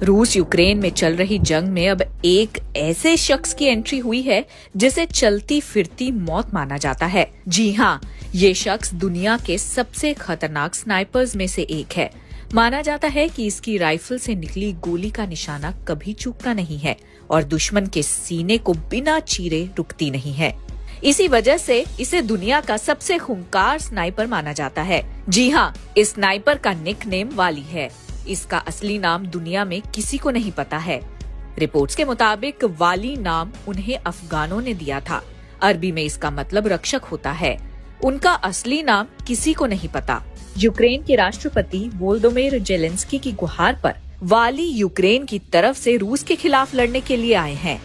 रूस यूक्रेन में चल रही जंग में अब एक ऐसे शख्स की एंट्री हुई है जिसे चलती फिरती मौत माना जाता है। जी हाँ, ये शख्स दुनिया के सबसे खतरनाक स्नाइपर्स में से एक है। माना जाता है कि इसकी राइफल से निकली गोली का निशाना कभी चूकता नहीं है और दुश्मन के सीने को बिना चीरे रुकती नहीं है। इसी वजह से इसे दुनिया का सबसे खूंखार स्नाइपर माना जाता है। जी हाँ, इस स्नाइपर का निकनेम वाली है। इसका असली नाम दुनिया में किसी को नहीं पता है। रिपोर्ट्स के मुताबिक वाली नाम उन्हें अफगानों ने दिया था। अरबी में इसका मतलब रक्षक होता है। उनका असली नाम किसी को नहीं पता। यूक्रेन के राष्ट्रपति वोलोदिमीर ज़ेलेंस्की की गुहार पर वाली यूक्रेन की तरफ से रूस के खिलाफ लड़ने के लिए आए हैं।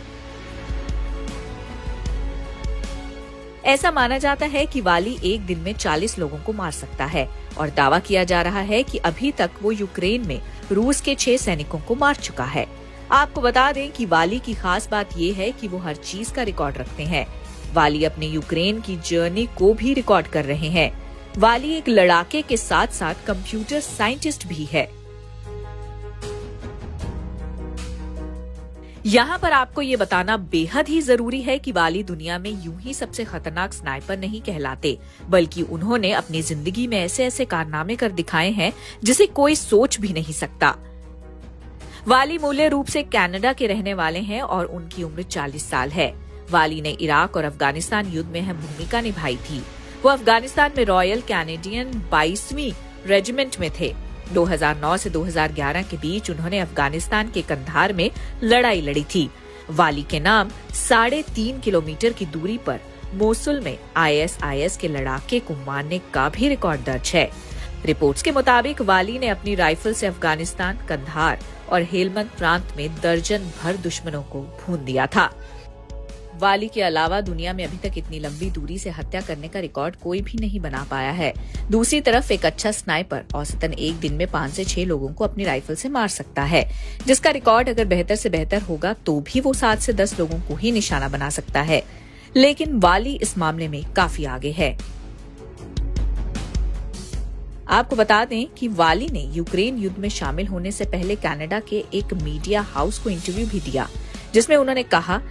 ऐसा माना जाता है कि वाली एक दिन में 40 लोगों को मार सकता है और दावा किया जा रहा है कि अभी तक वो यूक्रेन में रूस के 6 सैनिकों को मार चुका है। आपको बता दें कि वाली की खास बात ये है कि वो हर चीज का रिकॉर्ड रखते हैं। वाली अपने यूक्रेन की जर्नी को भी रिकॉर्ड कर रहे हैं। वाली एक लड़ाके के साथ साथ कंप्यूटर साइंटिस्ट भी है। यहाँ पर आपको ये बताना बेहद ही जरूरी है कि वाली दुनिया में यूं ही सबसे खतरनाक स्नाइपर नहीं कहलाते, बल्कि उन्होंने अपनी जिंदगी में ऐसे ऐसे कारनामे कर दिखाए हैं जिसे कोई सोच भी नहीं सकता। वाली मूल्य रूप से कनाडा के रहने वाले हैं और उनकी उम्र 40 साल है। वाली ने इराक और अफगानिस्तान युद्ध में अहम भूमिका निभाई थी। वो अफगानिस्तान में रॉयल कैनेडियन 22वीं रेजिमेंट में थे। 2009 से 2011 के बीच उन्होंने अफगानिस्तान के कंधार में लड़ाई लड़ी थी। वाली के नाम 3.5 किलोमीटर की दूरी पर मोसुल में ISIS के लड़ाके को मारने का भी रिकॉर्ड दर्ज है। रिपोर्ट्स के मुताबिक वाली ने अपनी राइफल से अफगानिस्तान, कंधार और हेलमंद प्रांत में दर्जन भर दुश्मनों को भून दिया था। वाली के अलावा दुनिया में अभी तक इतनी लंबी दूरी से हत्या करने का रिकॉर्ड कोई भी नहीं बना पाया है। दूसरी तरफ एक अच्छा स्नाइपर औसतन एक दिन में 5 से 6 लोगों को अपनी राइफल से मार सकता है, जिसका रिकॉर्ड अगर बेहतर से बेहतर होगा तो भी वो 7 से 10 लोगों को ही निशाना बना सकता है। लेकिन वाली इस मामले में काफी आगे है। आपको बता दें कि वाली ने यूक्रेन युद्ध में शामिल होने से पहले कनाडा के एक मीडिया हाउस को इंटरव्यू भी दिया, जिसमें उन्होंने कहा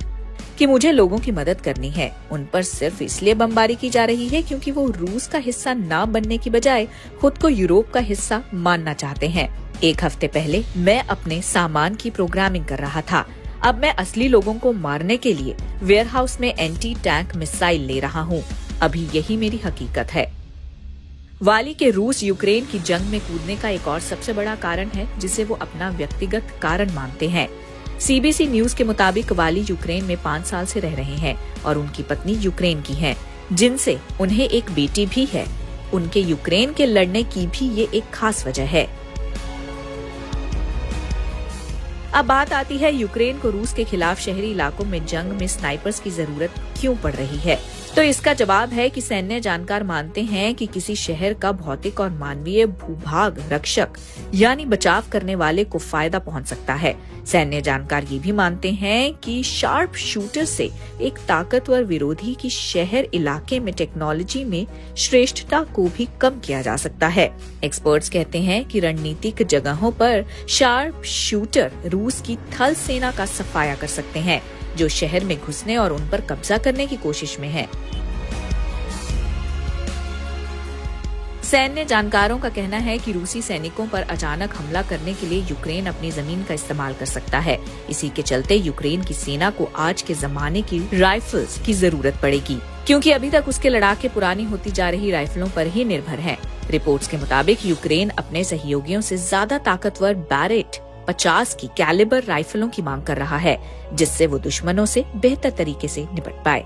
कि मुझे लोगों की मदद करनी है। उन पर सिर्फ इसलिए बमबारी की जा रही है क्योंकि वो रूस का हिस्सा ना बनने की बजाय खुद को यूरोप का हिस्सा मानना चाहते हैं। एक हफ्ते पहले मैं अपने सामान की प्रोग्रामिंग कर रहा था। अब मैं असली लोगों को मारने के लिए वेयरहाउस में एंटी टैंक मिसाइल ले रहा हूँ। अभी यही मेरी हकीकत है। वाली के रूस यूक्रेन की जंग में कूदने का एक और सबसे बड़ा कारण है जिसे वो अपना व्यक्तिगत कारण मानते हैं। CBC न्यूज के मुताबिक वाली यूक्रेन में 5 साल से रह रहे हैं और उनकी पत्नी यूक्रेन की है, जिनसे उन्हें एक बेटी भी है। उनके यूक्रेन के लड़ने की भी ये एक खास वजह है। अब बात आती है यूक्रेन को रूस के खिलाफ शहरी इलाकों में जंग में स्नाइपर्स की जरूरत क्यों पड़ रही है। तो इसका जवाब है कि सैन्य जानकार मानते हैं कि किसी शहर का भौतिक और मानवीय भूभाग रक्षक यानी बचाव करने वाले को फायदा पहुंच सकता है। सैन्य जानकार ये भी मानते हैं कि शार्प शूटर से एक ताकतवर विरोधी की शहर इलाके में टेक्नोलॉजी में श्रेष्ठता को भी कम किया जा सकता है। एक्सपर्ट्स कहते हैं कि रणनीतिक जगहों पर शार्प शूटर रूस की थल सेना का सफाया कर सकते हैं, जो शहर में घुसने और उन पर कब्जा करने की कोशिश में है। सैन्य जानकारों का कहना है कि रूसी सैनिकों पर अचानक हमला करने के लिए यूक्रेन अपनी जमीन का इस्तेमाल कर सकता है। इसी के चलते यूक्रेन की सेना को आज के जमाने की राइफल्स की जरूरत पड़ेगी, क्योंकि अभी तक उसके लड़ाके पुरानी होती जा रही राइफलों पर ही निर्भर है। रिपोर्ट्स के मुताबिक यूक्रेन अपने सहयोगियों से ज्यादा ताकतवर बैरेट 50 की कैलिबर राइफलों की मांग कर रहा है, जिससे वो दुश्मनों से बेहतर तरीके से निपट पाए।